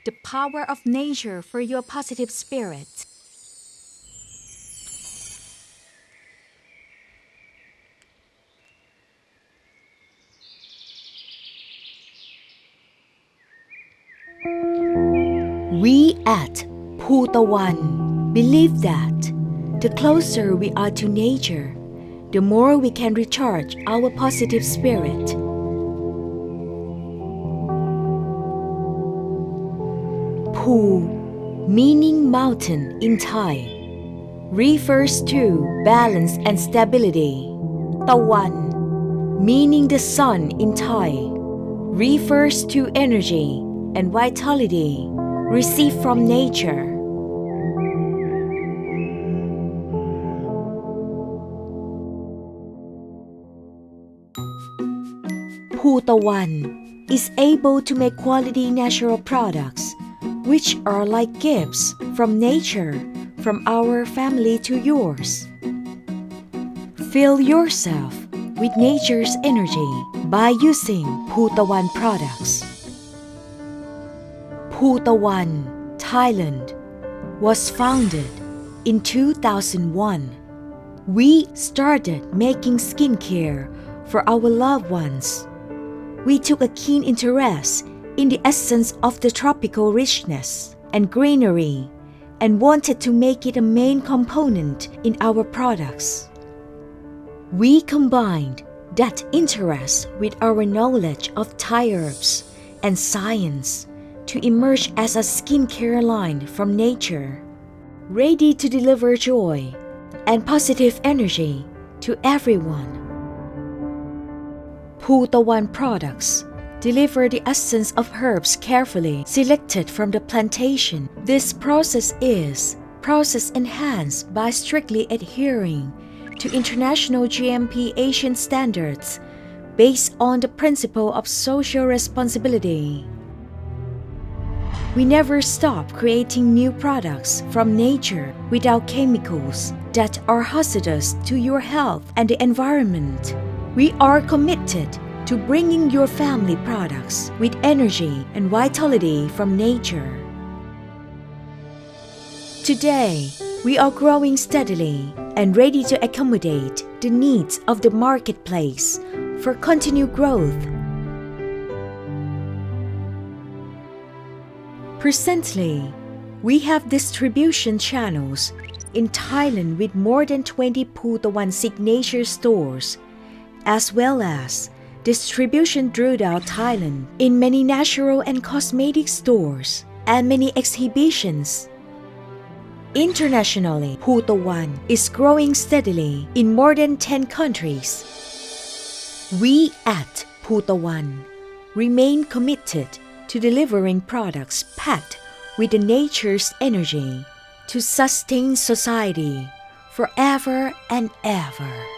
the power of nature for your positive spirit. We at PHUTAWAN believe that the closer we are to nature, the more we can recharge our positive spirit. Phu, meaning mountain in Thai, refers to balance and stability. Tawan, meaning the sun in Thai, refers to energy and vitality received from nature. PHUTAWAN is able to make quality natural products, which are like gifts from nature, from our family to yours. Fill yourself with nature's energy by using PHUTAWAN products. PHUTAWAN, Thailand, was founded in 2001. We started making skincare for our loved ones. We took a keen interest in the essence of the tropical richness and greenery and wanted to make it a main component in our products. We combined that interest with our knowledge of Thai herbs and science to emerge as a skincare line from nature, ready to deliver joy and positive energy to everyone. PHUTAWAN products deliver the essence of herbs carefully selected from the plantation. This process is process enhanced by strictly adhering to international GMP Asian standards based on the principle of social responsibility. We never stop creating new products from nature without chemicals that are hazardous to your health and the environment. We are committed to bringing your family products with energy and vitality from nature. Today, we are growing steadily and ready to accommodate the needs of the marketplace for continued growth. Presently, we have distribution channels in Thailand with more than 20 PHUTAWAN signature stores, as well as distribution throughout Thailand in many natural and cosmetic stores and many exhibitions. Internationally, PHUTAWAN is growing steadily in more than 10 countries. We at PHUTAWAN remain committed to delivering products packed with the nature's energy to sustain society forever and ever.